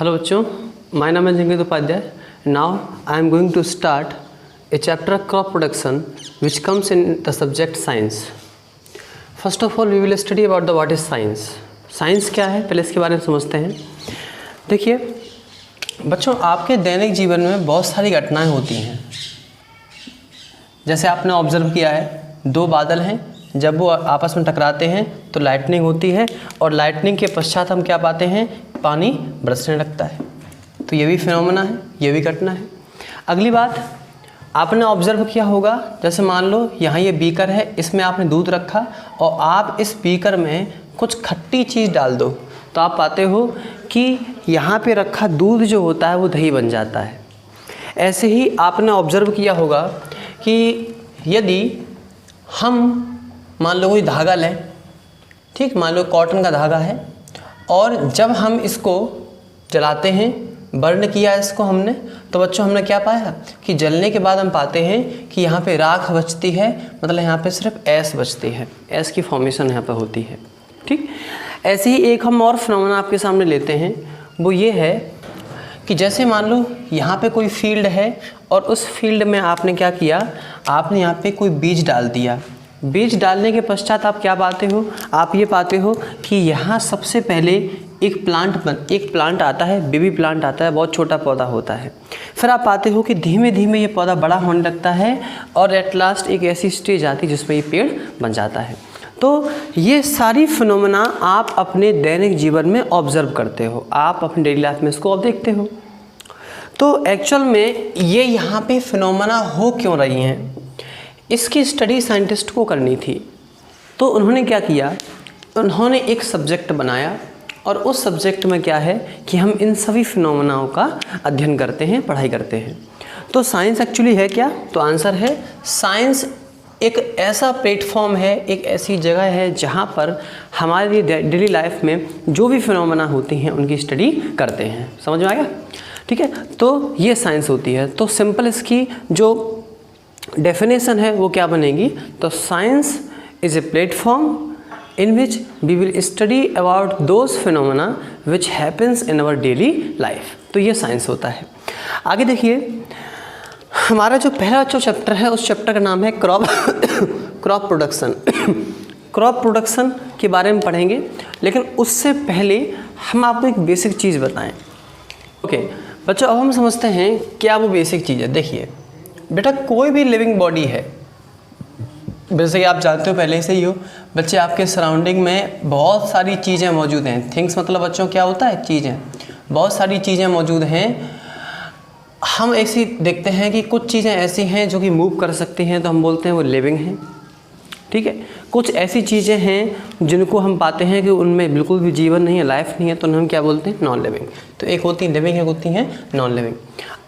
Hello बच्चों, my नाम है Jangit Upadhyay. Now I am going to start a chapter crop production which comes in the subject science. First of all we will study about the what is science. Science क्या है पहले इसके बारे में समझते हैं. देखिए बच्चों, आपके दैनिक जीवन में बहुत सारी घटनाएं होती हैं. जैसे आपने ऑब्जर्व किया है, दो बादल हैं, जब वो आपस में टकराते हैं तो लाइटनिंग होती है और लाइटनिंग के पश्चात हम क्या पाते हैं, पानी बरसने लगता है. तो ये भी फिनोमेना है, ये भी घटना है. अगली बात आपने ऑब्जर्व किया होगा, जैसे मान लो यहाँ ये बीकर है, इसमें आपने दूध रखा और आप इस बीकर में कुछ खट्टी चीज़ डाल दो तो आप पाते हो कि यहाँ पे रखा दूध जो होता है वो दही बन जाता है. ऐसे ही आपने ऑब्जर्व किया होगा कि यदि हम मान लो कोई धागा लें, ठीक, मान लो कॉटन का धागा है, और जब हम इसको जलाते हैं, बर्न किया इसको हमने, तो बच्चों हमने क्या पाया कि जलने के बाद हम पाते हैं कि यहाँ पे राख बचती है, मतलब यहाँ पे सिर्फ ऐश बचती है, ऐश की फॉर्मेशन यहाँ पे होती है. ठीक, ऐसे ही एक हम और फिनोमेना आपके सामने लेते हैं. वो ये है कि जैसे मान लो यहाँ पे कोई फील्ड है और उस फील्ड में आपने क्या किया, आपने यहाँ पे कोई बीज डाल दिया. बीज डालने के पश्चात आप क्या पाते हो, आप ये पाते हो कि यहाँ सबसे पहले एक प्लांट आता है, बेबी प्लांट आता है, बहुत छोटा पौधा होता है. फिर आप पाते हो कि धीमे धीमे ये पौधा बड़ा होने लगता है और एट लास्ट एक ऐसी स्टेज आती है जिसमें ये पेड़ बन जाता है. तो ये सारी फिनोमेना आप अपने दैनिक जीवन में ऑब्जर्व करते हो, आप अपनी डेली लाइफ में इसको आप देखते हो. तो एक्चुअल में ये यहाँ पे फिनोमेना हो क्यों रही हैं, इसकी स्टडी साइंटिस्ट को करनी थी. तो उन्होंने क्या किया, उन्होंने एक सब्जेक्ट बनाया और उस सब्जेक्ट में क्या है कि हम इन सभी फिनोमेनाओं का अध्ययन करते हैं, पढ़ाई करते हैं. तो साइंस एक्चुअली है क्या, तो आंसर है साइंस एक ऐसा प्लेटफॉर्म है, एक ऐसी जगह है जहाँ पर हमारी डेली लाइफ में जो भी फिनोमेना होती हैं उनकी स्टडी करते हैं. समझ में आ गया? ठीक है, तो ये साइंस होती है. तो सिंपल इसकी जो डेफिनेशन है वो क्या बनेगी, तो science is a platform in which we will study about those phenomena which happens in our daily life. तो ये साइंस होता है. आगे देखिए, हमारा जो पहला जो चैप्टर है उस चैप्टर का नाम है क्रॉप प्रोडक्शन. क्रॉप प्रोडक्शन के बारे में पढ़ेंगे, लेकिन उससे पहले हम आपको एक बेसिक चीज़ बताएं. ओके बच्चों, अब हम समझते हैं क्या वो बेसिक चीज़ है. देखिए बेटा, कोई भी लिविंग बॉडी है, जैसे कि आप जानते हो पहले से ही हो बच्चे, आपके सराउंडिंग में बहुत सारी चीज़ें मौजूद हैं. थिंग्स मतलब बच्चों क्या होता है, चीज़ें. बहुत सारी चीज़ें मौजूद हैं. हम ऐसी देखते हैं कि कुछ चीज़ें ऐसी हैं जो कि मूव कर सकती हैं, तो हम बोलते हैं वो लिविंग हैं. ठीक है, कुछ ऐसी चीज़ें हैं जिनको हम पाते हैं कि उनमें बिल्कुल भी जीवन नहीं है, लाइफ नहीं है, तो हम क्या बोलते हैं, नॉन लिविंग. तो एक होती है लिविंग, एक होती हैं नॉन लिविंग.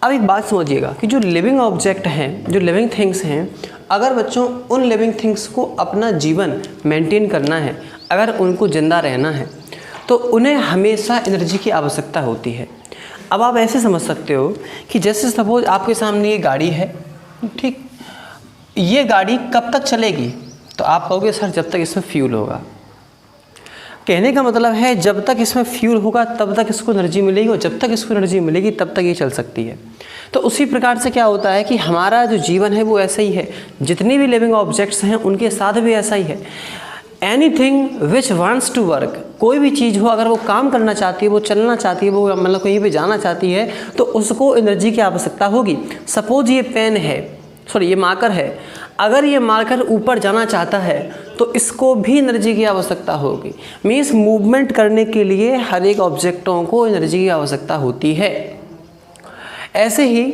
अब एक बात समझिएगा कि जो लिविंग ऑब्जेक्ट हैं, जो लिविंग थिंग्स हैं, अगर बच्चों उन लिविंग थिंग्स को अपना जीवन मेंटेन करना है, अगर उनको ज़िंदा रहना है, तो उन्हें हमेशा एनर्जी की आवश्यकता होती है. अब आप ऐसे समझ सकते हो कि जैसे सपोज आपके सामने ये गाड़ी है, ठीक, ये गाड़ी कब तक चलेगी, तो आप कहोगे सर जब तक इसमें फ्यूल होगा. कहने का मतलब है जब तक इसमें फ्यूल होगा तब तक इसको एनर्जी मिलेगी, और जब तक इसको एनर्जी मिलेगी तब तक ये चल सकती है. तो उसी प्रकार से क्या होता है कि हमारा जो जीवन है वो ऐसा ही है. जितनी भी लिविंग ऑब्जेक्ट्स हैं उनके साथ भी ऐसा ही है. Anything which wants to work, कोई भी चीज़ हो, अगर वो काम करना चाहती है, वो चलना चाहती है, वो मतलब कहीं पे जाना चाहती है, तो उसको एनर्जी की आवश्यकता होगी. सपोज ये पेन है, सॉरी ये मार्कर है, अगर ये मार्कर ऊपर जाना चाहता है तो इसको भी एनर्जी की आवश्यकता होगी. मीन्स मूवमेंट करने के लिए हर एक ऑब्जेक्टों को एनर्जी की आवश्यकता होती है. ऐसे ही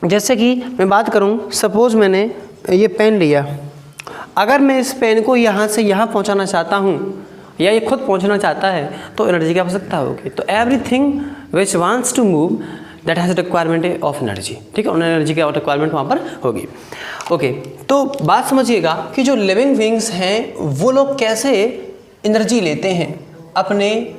जैसे कि मैं बात करूं, सपोज़ मैंने ये पेन लिया, अगर मैं इस पेन को यहाँ से यहाँ पहुँचाना चाहता हूँ या ये खुद पहुँचना चाहता है तो एनर्जी की आवश्यकता होगी. तो everything which wants to move that has requirement of energy. ठीक है, उन्हें एनर्जी की रिक्वायरमेंट वहाँ पर होगी. ओके, तो बात समझिएगा कि जो लिविंग बीइंग्स हैं वो लोग कैसे एनर्जी लेते हैं अपने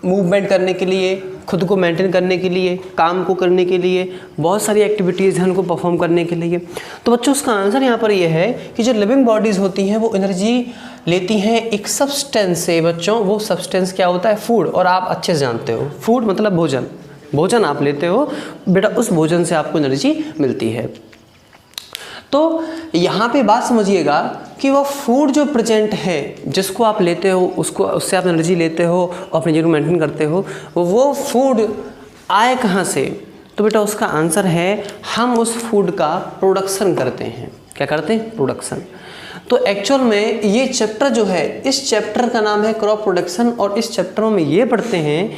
मूवमेंट करने के लिए, खुद को मेंटेन करने के लिए, काम को करने के लिए, बहुत सारी एक्टिविटीज़ हैं उनको परफॉर्म करने के लिए. तो बच्चों उसका आंसर यहाँ पर ये है कि जो लिविंग बॉडीज़ होती हैं वो एनर्जी लेती हैं एक सब्सटेंस से. बच्चों वो सब्सटेंस क्या होता है, फूड. और आप अच्छे से जानते हो फूड मतलब भोजन. भोजन आप लेते हो बेटा, उस भोजन से आपको एनर्जी मिलती है। तो यहाँ पे बात समझिएगा कि वो फूड जो प्रेजेंट है जिसको आप लेते हो, उससे आप एनर्जी लेते हो, अपने जीवन मेंटेन करते हो, वो फूड आए कहाँ से? तो बेटा उसका आंसर है हम उस फूड का प्रोडक्शन करते हैं। क्या करते हैं? प्रोडक्शन। तो एक्चुअल में ये चैप्टर जो है, इस चैप्टर का नाम है क्रॉप प्रोडक्शन, और इस चैप्टर में ये पढ़ते हैं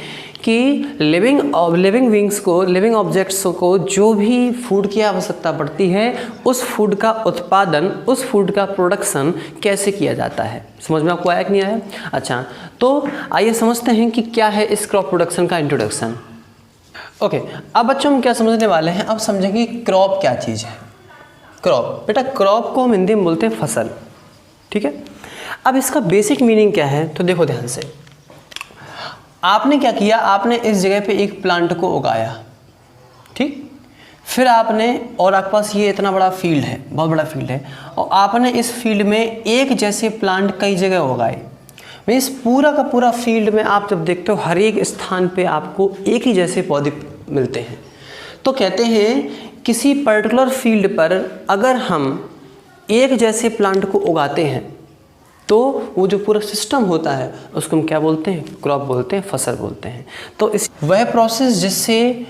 कि लिविंग बीइंग्स को, लिविंग ऑब्जेक्ट्स को जो भी फूड की आवश्यकता पड़ती है, उस फूड का उत्पादन, उस फूड का प्रोडक्शन कैसे किया जाता है। समझ में आपको आया कि नहीं आया? अच्छा, तो आइए समझते हैं कि क्या है इस क्रॉप प्रोडक्शन का इंट्रोडक्शन। ओके, अब बच्चों हम क्या समझने वाले हैं, अब समझेंगे क्रॉप क्या चीज़ है। क्रॉप, बेटा क्रॉप को हम हिंदी में बोलते हैं फसल, ठीक है। अब इसका बेसिक मीनिंग क्या है, तो देखो ध्यान से। आपने क्या किया, आपने इस जगह पे एक प्लांट को उगाया, ठीक, फिर आपने, और आपके पास ये इतना बड़ा फील्ड है, बहुत बड़ा फील्ड है, और आपने इस फील्ड में एक जैसे प्लांट कई जगह उगाए। इस पूरा का पूरा फील्ड में आप जब देखते हो, हर एक स्थान पे आपको एक ही जैसे पौधे मिलते हैं। तो कहते हैं किसी पर्टिकुलर फील्ड पर अगर हम एक जैसे प्लांट को उगाते हैं तो वो जो पूरा सिस्टम होता है उसको हम क्या बोलते हैं? क्रॉप बोलते हैं, फसल बोलते हैं। तो इस वह प्रोसेस जिससे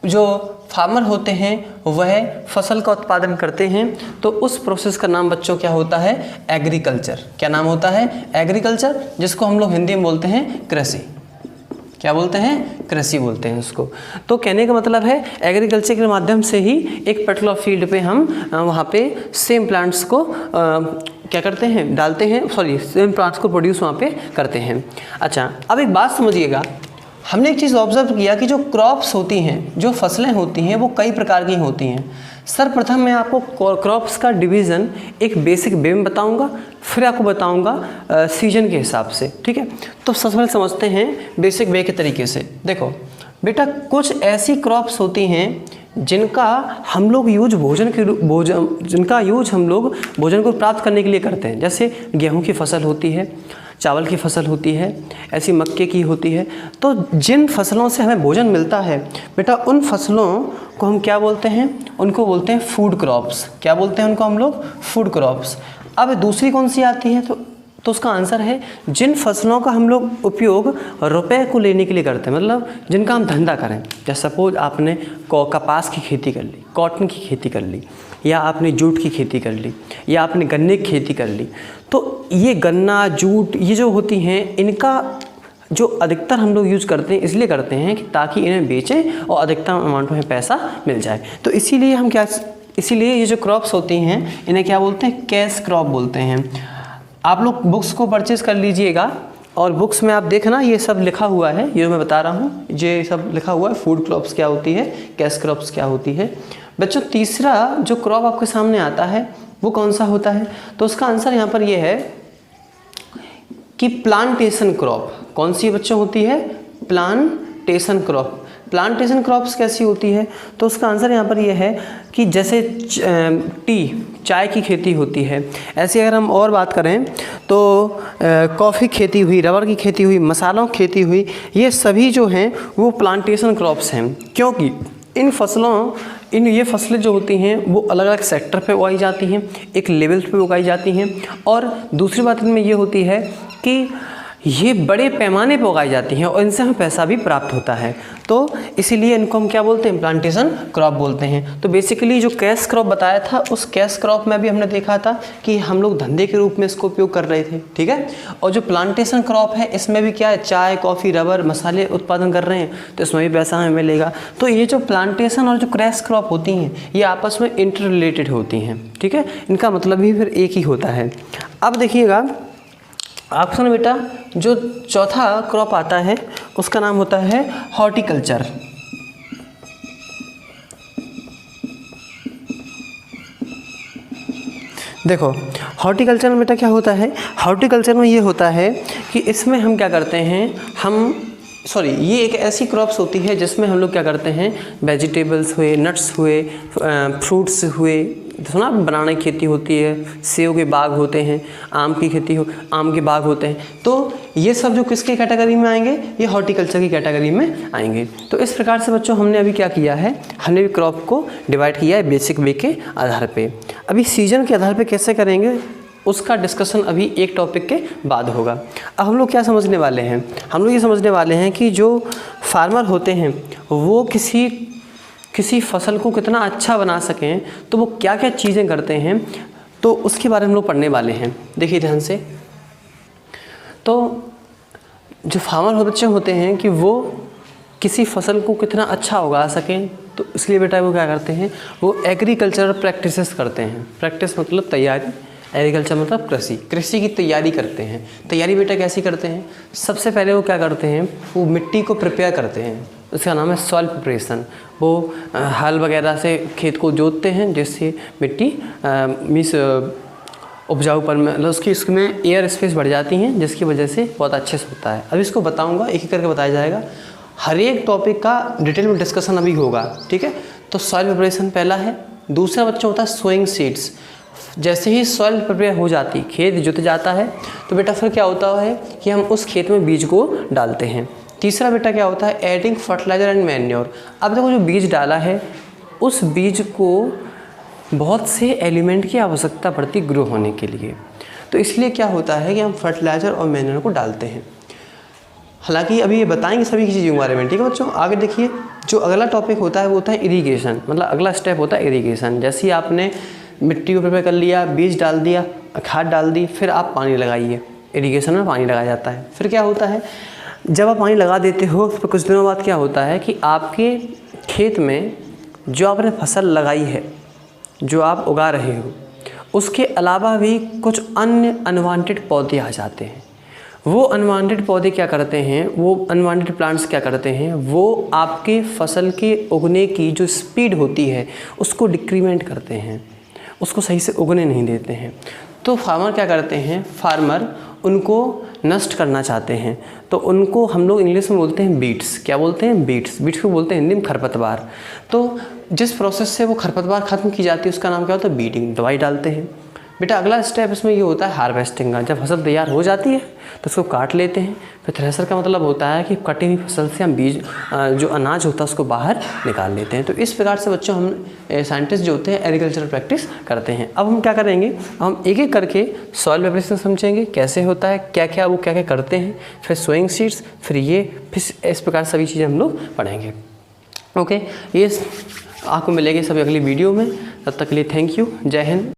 जो फार्मर होते हैं वह फसल का उत्पादन करते हैं, तो उस प्रोसेस का नाम बच्चों क्या होता है? एग्रीकल्चर। क्या नाम होता है? एग्रीकल्चर, जिसको हम लोग हिंदी में बोलते हैं कृषि। क्या बोलते हैं? कृषि बोलते हैं उसको। तो कहने का मतलब है एग्रीकल्चर के माध्यम से ही एक पर्टिकुलर फील्ड पे हम वहाँ पे सेम प्लांट्स को क्या करते हैं? डालते हैं, सॉरी सेम प्लांट्स को प्रोड्यूस वहाँ पे करते हैं। अच्छा, अब एक बात समझिएगा, हमने एक चीज़ ऑब्जर्व किया कि जो क्रॉप्स होती हैं, जो फसलें होती हैं, वो कई प्रकार की होती हैं। सर्वप्रथम मैं आपको क्रॉप्स का डिवीज़न एक बेसिक वे में बताऊंगा, फिर आपको बताऊंगा सीजन के हिसाब से, ठीक है। तो सबसे पहले समझते हैं बेसिक वे के तरीके से। देखो बेटा, कुछ ऐसी क्रॉप्स होती हैं जिनका हम लोग यूज जिनका यूज हम लोग भोजन को प्राप्त करने के लिए करते हैं। जैसे गेहूँ की फसल होती है, चावल की फसल होती है, ऐसी मक्के की होती है। तो जिन फसलों से हमें भोजन मिलता है बेटा, उन फसलों को हम क्या बोलते हैं? उनको बोलते हैं फूड क्रॉप्स। क्या बोलते हैं उनको हम लोग? Food crops. अब दूसरी कौन सी आती है? तो उसका आंसर है जिन फसलों का हम लोग उपयोग रुपए को लेने के लिए करते हैं, मतलब जिनका हम धंधा करें। जैसे सपोज आपने कपास की खेती कर ली, कॉटन की खेती कर ली, या आपने जूट की खेती कर ली, या आपने गन्ने की खेती कर ली। तो ये गन्ना, जूट, ये जो होती हैं, इनका जो अधिकतर हम लोग यूज़ करते हैं, इसलिए करते हैं कि ताकि इन्हें बेचें और अधिकतम अमाउंट में पैसा मिल जाए। तो इसीलिए ये जो क्रॉप्स होती हैं इन्हें क्या बोलते हैं? कैश क्रॉप बोलते हैं। आप लोग बुक्स को परचेज़ कर लीजिएगा, और बुक्स में आप देखना ये सब लिखा हुआ है, ये मैं बता रहा हूँ, ये सब लिखा हुआ है। फूड क्रॉप्स क्या होती है, कैश क्रॉप्स क्या होती है। बच्चों, तीसरा जो क्रॉप आपके सामने आता है वो कौन सा होता है? तो उसका आंसर यहाँ पर ये है कि प्लांटेशन क्रॉप। कौन सी बच्चों होती है? Plantation crop. प्लांटेशन क्रॉप्स कैसी होती है? तो उसका आंसर यहाँ पर यह है कि जैसे चाय की खेती होती है, ऐसे अगर हम और बात करें तो कॉफ़ी खेती हुई, रबर की खेती हुई, मसालों की खेती हुई, ये सभी जो हैं वो प्लांटेशन क्रॉप्स हैं। क्योंकि ये फसलें जो होती हैं वो अलग अलग सेक्टर पे उगाई जाती हैं, एक लेवल पे उगाई जाती हैं, और दूसरी बात इनमें ये होती है कि ये बड़े पैमाने पर उगाई जाती हैं और इनसे हमें पैसा भी प्राप्त होता है। तो इसीलिए इनको हम क्या बोलते हैं? प्लांटेशन क्रॉप बोलते हैं। तो बेसिकली जो कैश क्रॉप बताया था, उस कैश क्रॉप में भी हमने देखा था कि हम लोग धंधे के रूप में इसको उपयोग कर रहे थे, ठीक है। और जो प्लांटेशन क्रॉप है इसमें भी क्या है? चाय, कॉफ़ी, रबर, मसाले उत्पादन कर रहे हैं, तो इसमें भी पैसा हमें मिलेगा। तो ये जो प्लांटेशन और जो कैश क्रॉप होती हैं ये आपस में इंटर रिलेटेड होती हैं, ठीक है। इनका मतलब भी फिर एक ही होता है। अब देखिएगा ऑप्शन बेटा, जो चौथा क्रॉप आता है उसका नाम होता है हॉर्टिकल्चर। देखो हॉर्टिकल्चर में बेटा क्या होता है? हॉर्टिकल्चर में ये होता है कि इसमें हम क्या करते हैं, ये एक ऐसी क्रॉप्स होती है जिसमें हम लोग क्या करते हैं, वेजिटेबल्स हुए, नट्स हुए, फ्रूट्स हुए, सुना, बनाना की खेती होती है, सेब के बाग होते हैं, आम की खेती आम के बाग होते हैं। तो ये सब जो किसके कैटेगरी में आएंगे, ये हॉर्टिकल्चर की कैटेगरी में आएंगे। तो इस प्रकार से बच्चों हमने अभी क्या किया है, हमने भी क्रॉप को डिवाइड किया है बेसिक वे के आधार पे। अभी सीजन के आधार पे कैसे करेंगे उसका डिस्कशन अभी एक टॉपिक के बाद होगा। अब हम लोग क्या समझने वाले हैं, हम लोग ये समझने वाले हैं कि जो फार्मर होते हैं वो किसी फसल को कितना अच्छा बना सकें तो वो क्या क्या चीज़ें करते हैं, तो उसके बारे में हम लोग पढ़ने वाले हैं। देखिए ध्यान से, तो जो फार्मर बच्चे होते हैं कि वो किसी फसल को कितना अच्छा उगा सकें, तो इसलिए बेटा वो क्या करते हैं, वो एग्रीकल्चरल प्रैक्टिसेस करते हैं। प्रैक्टिस मतलब तैयारी, एग्रीकल्चर मतलब कृषि की तैयारी करते हैं। तैयारी बेटा कैसी करते हैं, सबसे पहले वो क्या करते हैं, वो मिट्टी को प्रिपेयर करते हैं, उसका नाम है सॉइल प्रिपरेशन। वो हल वगैरह से खेत को जोतते हैं जिससे मिट्टी मीन्स उपजाऊपन में मतलब उसमें एयर स्पेस बढ़ जाती हैं, जिसकी वजह से बहुत अच्छे से होता है। अब इसको बताऊंगा, एक एक करके बताया जाएगा, हर एक टॉपिक का डिटेल में डिस्कशन अभी होगा, ठीक है। तो सॉइल प्रिपरेशन पहला है। दूसरा बच्चा होता है सोइंग सीड्स। जैसे ही सॉइल प्रिपेयर हो जाती, खेत जुत जाता है, तो बेटा फिर क्या होता है कि हम उस खेत में बीज को डालते हैं। तीसरा बेटा क्या होता है, एडिंग फर्टिलाइजर एंड मैन्योर। अब देखो जो बीज डाला है उस बीज को बहुत से एलिमेंट की आवश्यकता पड़ती ग्रो होने के लिए, तो इसलिए क्या होता है कि हम फर्टिलाइज़र और मैन्योर को डालते हैं। हालांकि अभी ये बताएंगे सभी की चीज़ों के बारे में, ठीक है बच्चों। आगे देखिए, जो अगला टॉपिक होता है वो होता है इरीगेशन, मतलब अगला स्टेप होता है इरीगेशन। जैसे ही आपने मिट्टी को प्रिपेयर कर लिया, बीज डाल दिया, खाद डाल दी, फिर आप पानी लगाइए। इरीगेशन में पानी लगाया जाता है। फिर क्या होता है, जब आप पानी लगा देते हो फिर कुछ दिनों बाद क्या होता है कि आपके खेत में जो आपने फसल लगाई है, जो आप उगा रहे हो, उसके अलावा भी कुछ अन्य अनवांटेड पौधे आ जाते हैं। वो अनवांटेड पौधे क्या करते हैं, वो अनवांटेड प्लांट्स क्या करते हैं, वो आपके फसल के उगने की जो स्पीड होती है उसको डिक्रीमेंट करते हैं, उसको सही से उगने नहीं देते हैं। तो फार्मर क्या करते हैं, फार्मर उनको नष्ट करना चाहते हैं, तो उनको हम लोग इंग्लिश में बोलते हैं बीट्स। क्या बोलते हैं, बीट्स। बीट्स को बोलते हैं हिंदी में खरपतवार। तो जिस प्रोसेस से वो खरपतवार खत्म की जाती है उसका नाम क्या होता है, बीटिंग। दवाई डालते हैं। बेटा अगला स्टेप इसमें ये होता है हार्वेस्टिंग का। जब फसल तैयार हो जाती है तो उसको काट लेते हैं। फिर थ्रेसर का मतलब होता है कि कटी हुई फसल से हम बीज जो अनाज होता है उसको बाहर निकाल लेते हैं। तो इस प्रकार से बच्चों हम साइंटिस्ट जो होते हैं एग्रीकल्चरल प्रैक्टिस करते हैं। अब हम क्या करेंगे, हम एक एक करके सॉइल प्रिपरेशन समझेंगे कैसे होता है, क्या क्या करते हैं, फिर सोइंग सीड्स, फिर इस प्रकार सभी चीज़ें हम लोग पढ़ेंगे। ओके, ये आपको मिलेगी सभी अगली वीडियो में। तब तक के लिए थैंक यू, जय हिंद।